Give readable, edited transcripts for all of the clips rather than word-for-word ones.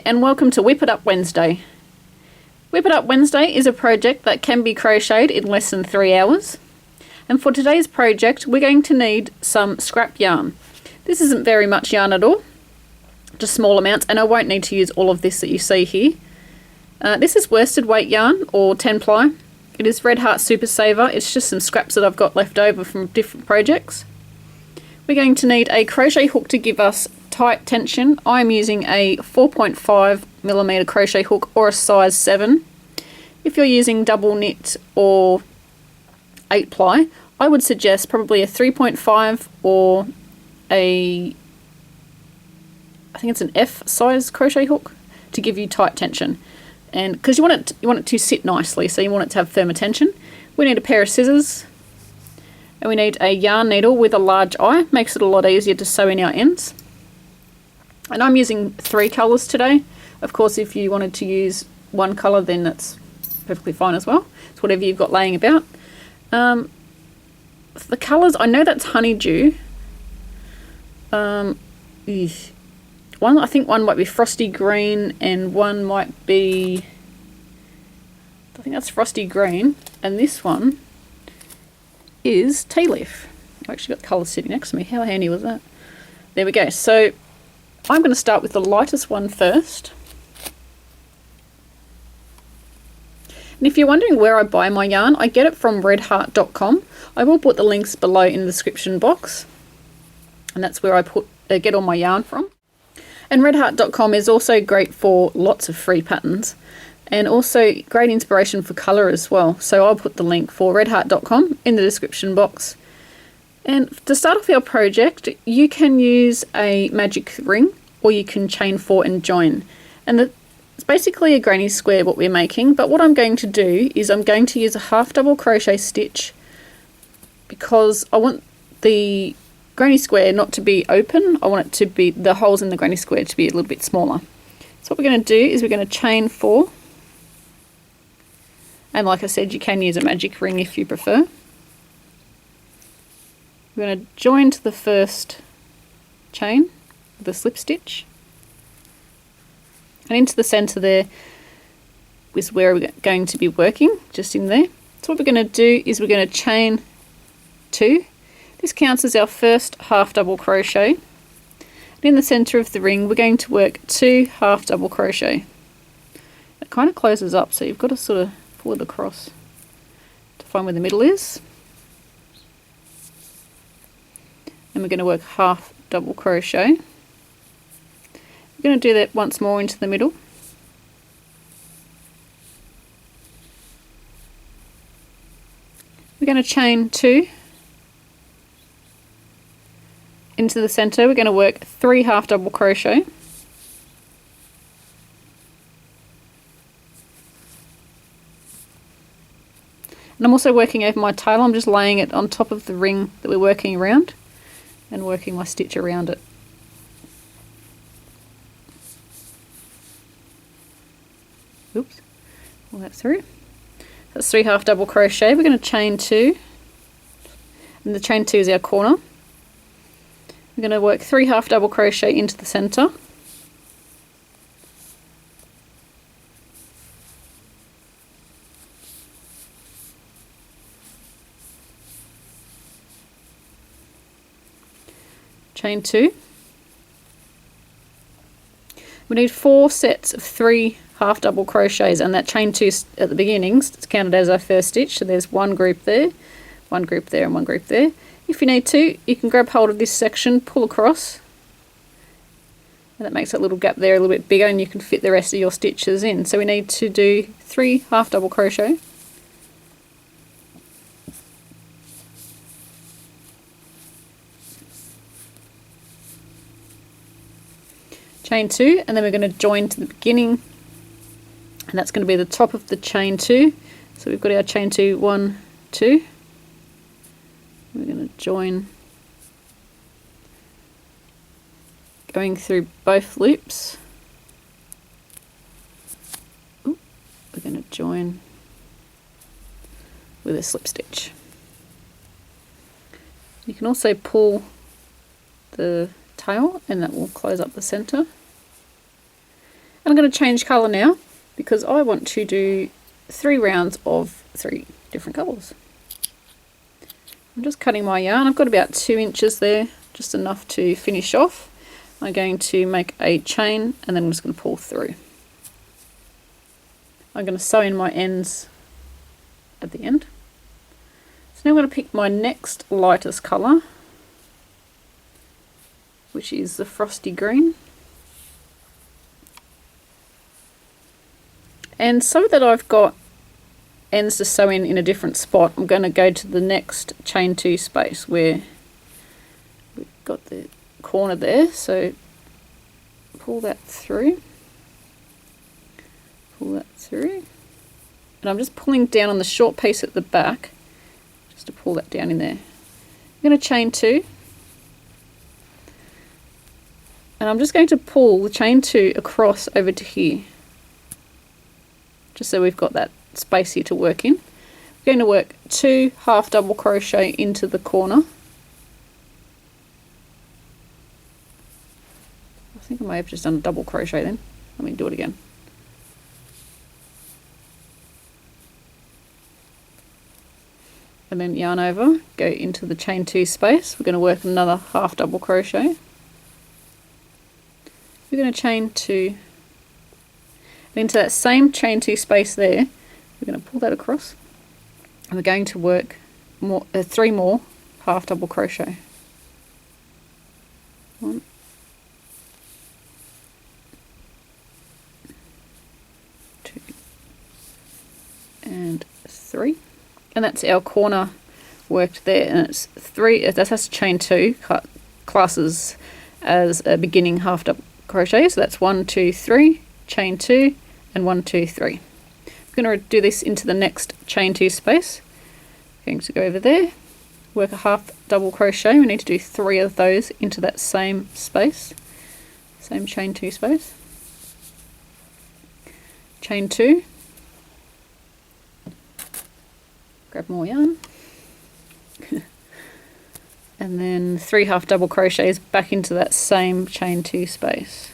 and welcome to Whip It Up Wednesday. Whip It Up Wednesday is a project that can be crocheted in less than 3 hours. And for today's project, we're going to need some scrap yarn. This isn't very much yarn at all, just small amounts, and I won't need to use all of this that you see here. This is worsted weight yarn, or 10 ply. It is Red Heart Super Saver. It's just some scraps that I've got left over from different projects. We're going to need a crochet hook to give us tight tension. I'm using a 4.5mm crochet hook or a size 7. If you're using double knit or 8 ply, I would suggest probably a 3.5 or I think it's an F size crochet hook to give you tight tension. And because you want it to sit nicely, so you want it to have firmer tension. We need a pair of scissors, and we need a yarn needle with a large eye. Makes it a lot easier to sew in our ends. And I'm using 3 colours today. Of course, if you wanted to use one colour, then that's perfectly fine as well. It's whatever you've got laying about. The colours, I know that's honeydew. One, I think one might be frosty green, and one might be, I think that's frosty green, and this one is tea leaf. I've actually got the colours sitting next to me. How handy was that? There we go. So I'm going to start with the lightest one first. And if you're wondering where I buy my yarn, I get it from redheart.com. I will put the links below in the description box. And that's where I get all my yarn from. And redheart.com is also great for lots of free patterns. And also great inspiration for colour as well. So I'll put the link for redheart.com in the description box. And to start off our project, you can use a magic ring, or you can chain 4 and join. And it's basically a granny square what we're making, but what I'm going to do is I'm going to use a half double crochet stitch because I want the granny square not to be open. I want it to be, the holes in the granny square to be a little bit smaller. So what we're going to do is we're going to chain 4. And like I said, you can use a magic ring if you prefer. We're going to join to the first chain with a slip stitch, and into the centre there is where we're going to be working, just in there. So what we're going to do is we're going to chain 2. This counts as our first half double crochet, and in the centre of the ring we're going to work 2 half double crochet. It kind of closes up, so you've got to sort of pull it across to find where the middle is. And we're going to work half double crochet. We're going to do that once more into the middle. We're going to chain 2 into the centre. We're going to work 3 half double crochet. And I'm also working over my tail. I'm just laying it on top of the ring that we're working around and working my stitch around it. Oops, pull that through. That's 3 half double crochet. We're going to chain 2, and the chain 2 is our corner. We're going to work 3 half double crochet into the centre. Chain 2. We need 4 sets of 3 half double crochets, and that chain 2 at the beginning is counted as our first stitch. So there's one group there, one group there, and one group there. If you need to, you can grab hold of this section, pull across, and that makes that little gap there a little bit bigger, and you can fit the rest of your stitches in. So we need to do 3 half double crochet. Chain 2, and then we're going to join to the beginning, and that's going to be the top of the chain 2. So we've got our chain 2, 1, 2. We're going to join, going through both loops. Ooh, we're going to join with a slip stitch. You can also pull the tail, and that will close up the center. And I'm going to change colour now because I want to do 3 rounds of 3 different colours. I'm just cutting my yarn. I've got about 2 inches there, just enough to finish off. I'm going to make a chain and then I'm just going to pull through. I'm going to sew in my ends at the end. So now I'm going to pick my next lightest colour, which is the frosty green. And so that I've got ends to sew in a different spot, I'm going to go to the next chain 2 space where we've got the corner there. So pull that through, pull that through, and I'm just pulling down on the short piece at the back just to pull that down in there. I'm going to chain 2, and I'm just going to pull the chain 2 across over to here, just so we've got that space here to work in. We're going to work 2 half double crochet into the corner. I think I may have just done a double crochet then. Let me do it again. And then yarn over, go into the chain 2 space. We're going to work another half double crochet. We're going to chain 2, and into that same chain 2 space there, we're going to pull that across, and we're going to work 3 more half double crochet. 1, 2, and 3. And that's our corner worked there, and it's 3, that has to chain 2, classes as a beginning half double crochet. So that's 1, 2, 3, chain 2, and 1, 2, 3. I'm going to do this into the next chain 2 space. I'm going to go over there, work a half double crochet. We need to do 3 of those into that same space, same chain 2 space. Chain 2, grab more yarn, and then 3 half double crochets back into that same chain 2 space.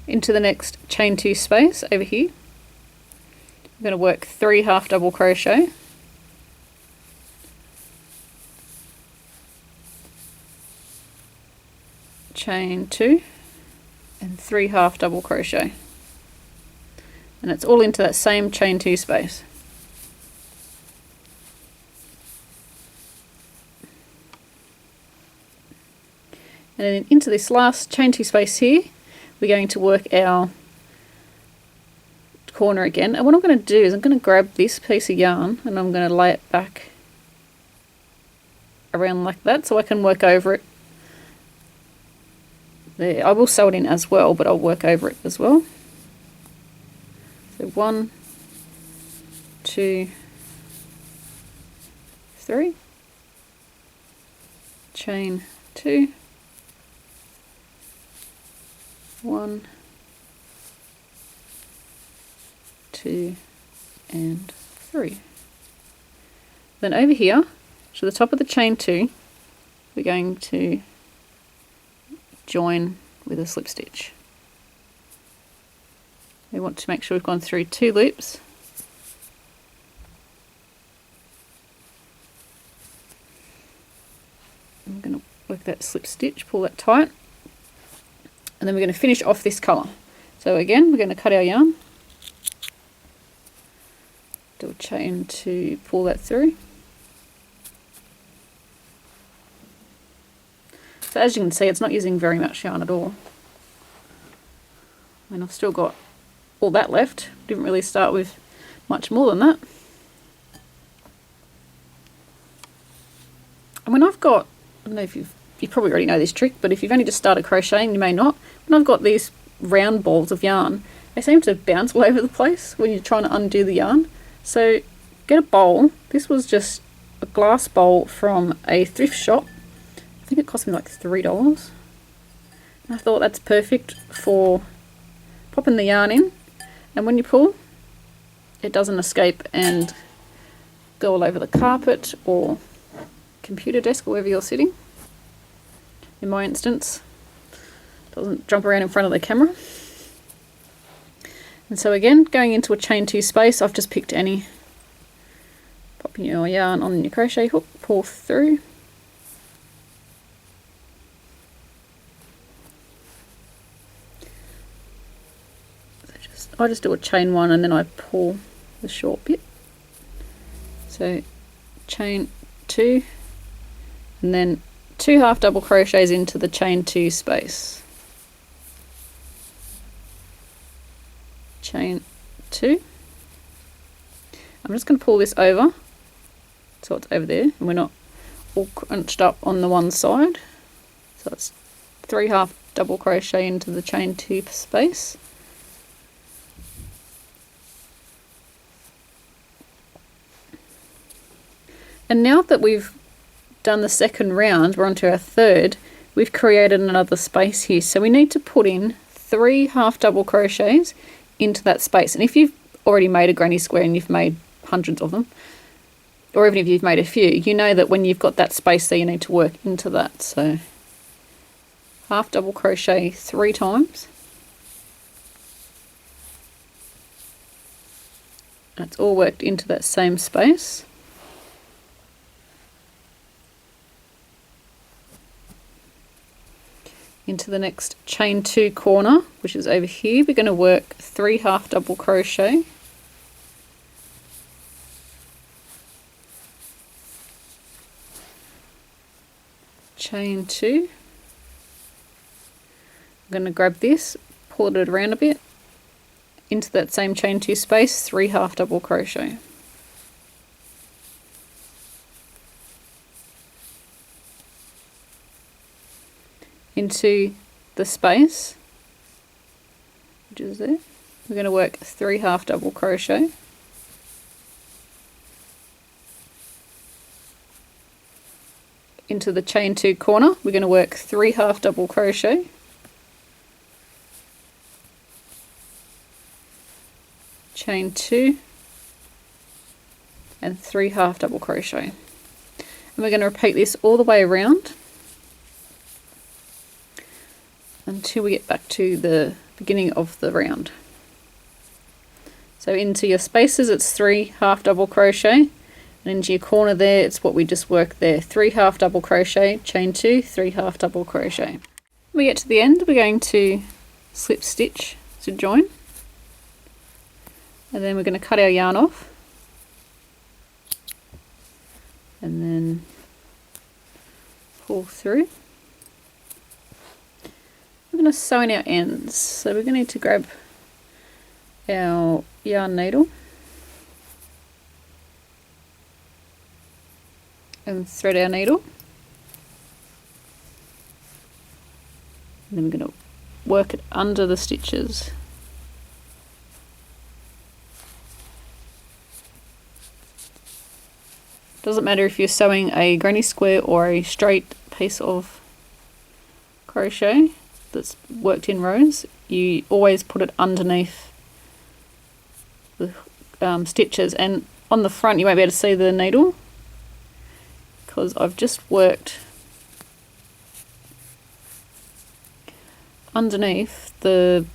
Into the next chain 2 space over here. I'm going to work 3 half double crochet, chain 2, and 3 half double crochet, and it's all into that same chain 2 space. And then into this last chain 2 space here, we're going to work our corner again. And what I'm going to do is I'm going to grab this piece of yarn and I'm going to lay it back around like that so I can work over it. There, I will sew it in as well, but I'll work over it as well. So 1, 2, 3, chain 2, 1, 2, and 3. Then over here to the top of the chain 2, we're going to join with a slip stitch. We want to make sure we've gone through 2 loops. I'm going to work that slip stitch, pull that tight, and then we're going to finish off this colour. So again, we're going to cut our yarn, do a chain to pull that through. So as you can see, it's not using very much yarn at all. And I've still got all that left. Didn't really start with much more than that. And when I've got, I don't know if you probably already know this trick, but if you've only just started crocheting, you may not. When I've got these round balls of yarn, they seem to bounce all over the place when you're trying to undo the yarn. So get a bowl. This was just a glass bowl from a thrift shop. I think it cost me like $3. And I thought that's perfect for popping the yarn in, and when you pull, it doesn't escape and go all over the carpet or computer desk or wherever you're sitting. In my instance, doesn't jump around in front of the camera. And so again, going into a chain 2 space, I've just picked any. Popping your yarn on your crochet hook, pull through. I just do a chain 1 and then I pull the short bit. So chain 2 and then 2 half double crochets into the chain 2 space. Chain 2. I'm just going to pull this over so it's over there and we're not all crunched up on the one side. So it's 3 half double crochet into the chain 2 space. And now that we've done the second round, we're on to our third, we've created another space here. So we need to put in 3 half double crochets into that space. And if you've already made a granny square and you've made hundreds of them, or even if you've made a few, you know that when you've got that space there, you need to work into that. So half double crochet 3 times. That's all worked into that same space. Into the next chain 2 corner, which is over here, we're going to work 3 half double crochet, chain 2. I'm going to grab this, pull it around a bit, into that same chain 2 space, 3 half double crochet. Into the space, which is there, we're going to work 3 half double crochet, into the chain 2 corner, we're going to work 3 half double crochet, chain 2 and 3 half double crochet, and we're going to repeat this all the way around until we get back to the beginning of the round. So into your spaces it's 3 half double crochet, and into your corner there it's what we just worked there, 3 half double crochet, chain 2, 3 half double crochet. When we get to the end, we're going to slip stitch to join, and then we're going to cut our yarn off and then pull through. We're going to sew in our ends, so we're going to need to grab our yarn needle and thread our needle, and then we're going to work it under the stitches. Doesn't matter if you're sewing a granny square or a straight piece of crochet that's worked in rows, you always put it underneath the stitches, and on the front you won't be able to see the needle because I've just worked underneath the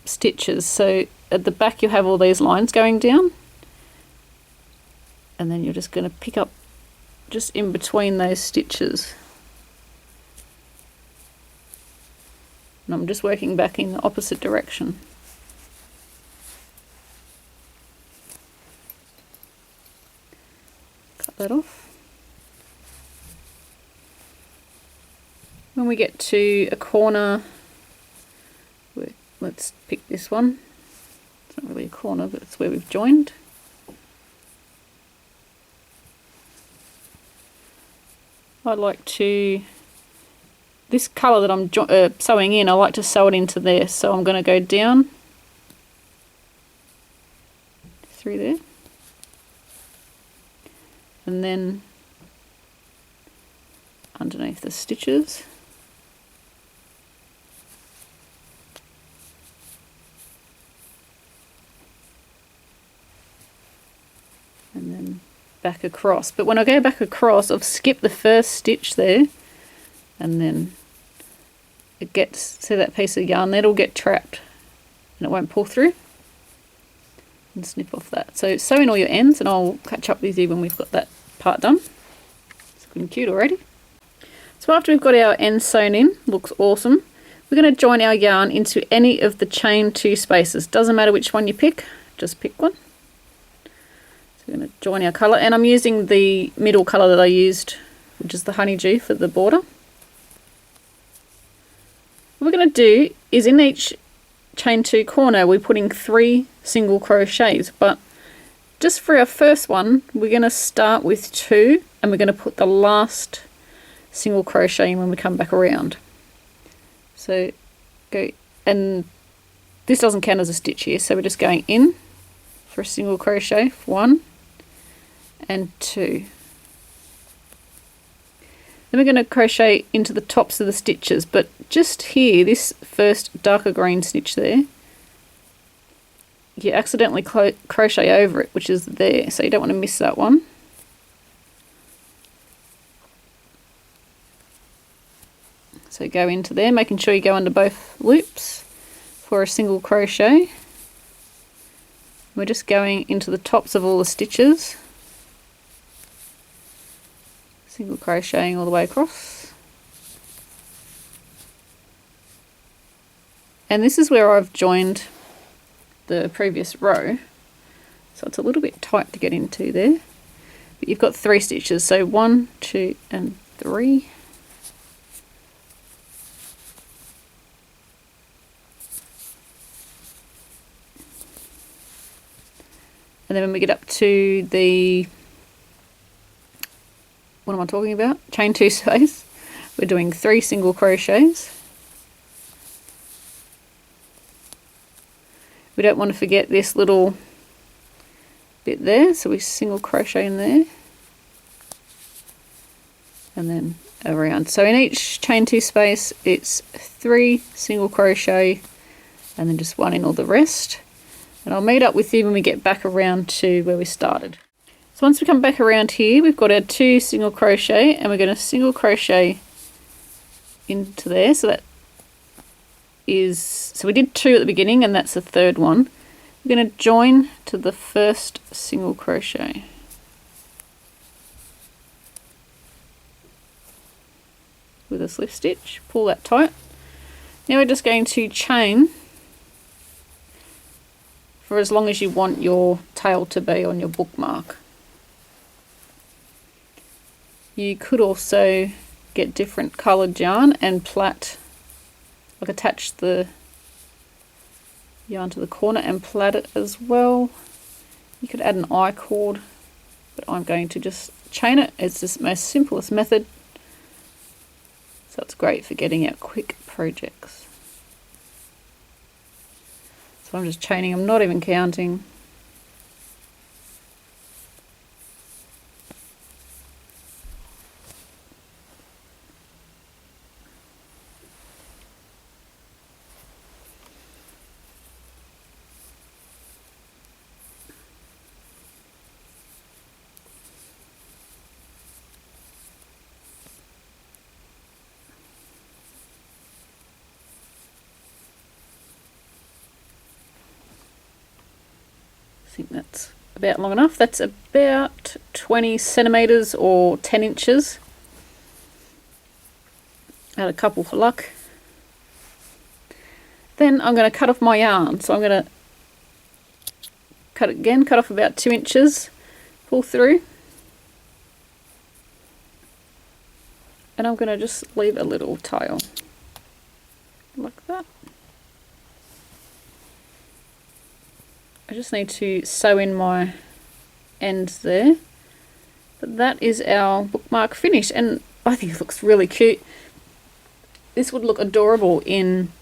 stitches. So at the back you have all these lines going down, and then you're just going to pick up just in between those stitches. And I'm just working back in the opposite direction. Cut that off. When we get to a corner, let's pick this one. It's not really a corner, but it's where we've joined. I'd like to, this colour that I'm sewing in, I like to sew it into there, so I'm going to go down through there and then underneath the stitches, and then back back across. But when I go back across, I've skipped the first stitch there, and then it gets to that piece of yarn, that'll get trapped and it won't pull through. And snip off that. So sew in all your ends, and I'll catch up with you when we've got that part done. It's looking cute already. So after we've got our ends sewn in, looks awesome, we're going to join our yarn into any of the chain 2 spaces. Doesn't matter which one you pick, just pick one. So we're going to join our colour, and I'm using the middle colour that I used, which is the honeydew, for the border. What we're going to do is in each chain 2 corner we're putting 3 single crochets, but just for our first one we're going to start with 2, and we're going to put the last single crochet in when we come back around. So go, and this doesn't count as a stitch here, so we're just going in for a single crochet for 1 and 2. Then we're going to crochet into the tops of the stitches, but just here, this first darker green stitch there, you accidentally crochet over it, which is there, so you don't want to miss that one. So go into there, making sure you go under both loops for a single crochet. We're just going into the tops of all the stitches, single crocheting all the way across. And this is where I've joined the previous row, so it's a little bit tight to get into there, but you've got 3 stitches, so 1, 2 and 3. And then when we get up to the, what am I talking about? Chain 2 space, we're doing 3 single crochets. We don't want to forget this little bit there, so we single crochet in there and then around. So in each chain 2 space it's 3 single crochet and then just 1 in all the rest. And I'll meet up with you when we get back around to where we started. So once we come back around here, we've got our 2 single crochet, and we're going to single crochet into there. So that is, so we did 2 at the beginning, and that's the 3rd one. We're going to join to the first single crochet. With a slip stitch, pull that tight. Now we're just going to chain for as long as you want your tail to be on your bookmark. You could also get different coloured yarn and plait, like attach the yarn to the corner and plait it as well. You could add an I-cord, but I'm going to just chain it. It's the most simplest method, so it's great for getting out quick projects. So I'm just chaining, I'm not even counting. I think that's about long enough. That's about 20 centimeters or 10 inches. Add a couple for luck. Then I'm going to cut off my yarn. So I'm going to cut again, cut off about 2 inches, pull through, and I'm going to just leave a little tail like that. I just need to sew in my ends there. But that is our bookmark finished, and I think it looks really cute. This would look adorable in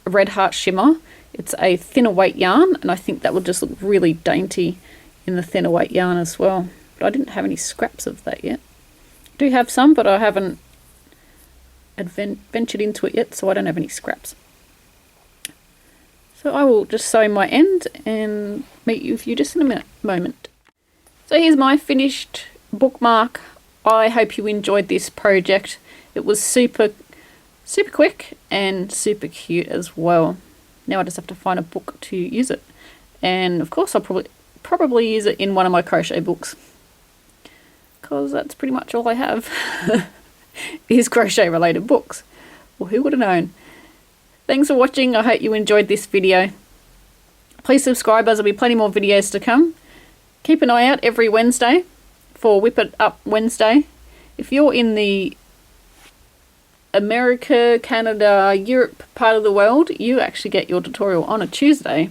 Red Heart Shimmer. It's a thinner weight yarn, and I think that would just look really dainty in the thinner weight yarn as well. But I didn't have any scraps of that yet. I do have some, but I haven't ventured into it yet, so I don't have any scraps. So I will just sew in my end and meet you with you just in a moment. So here's my finished Bookmark. I hope you enjoyed this project. It was super quick and super cute as well. Now I just have to find a book to use it. And of course I'll probably use it in one of my crochet books, because that's pretty much all I have is crochet related books. Well, who would have known? Thanks for watching. I hope you enjoyed this video. Please subscribe, as there'll be plenty more videos to come. Keep an eye out every Wednesday for Whip It Up Wednesday. If you're in the America, Canada, Europe part of the world, you actually get your tutorial on a Tuesday,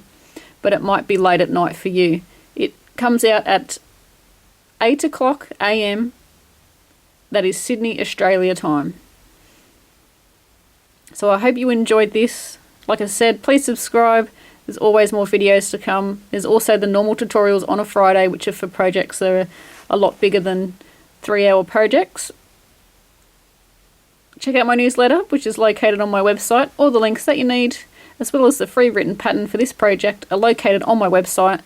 but it might be late at night for you. It comes out at 8 o'clock AM, that is Sydney, Australia time. So I hope you enjoyed this. Like I said, please subscribe. There's always more videos to come. There's also the normal tutorials on a Friday, which are for projects that are a lot bigger than 3-hour projects. Check out my newsletter, which is located on my website. All the links that you need, as well as the free written pattern for this project, are located on my website.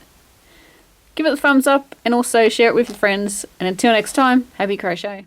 Give it a thumbs up and also share it with your friends. And until next time, happy crochet.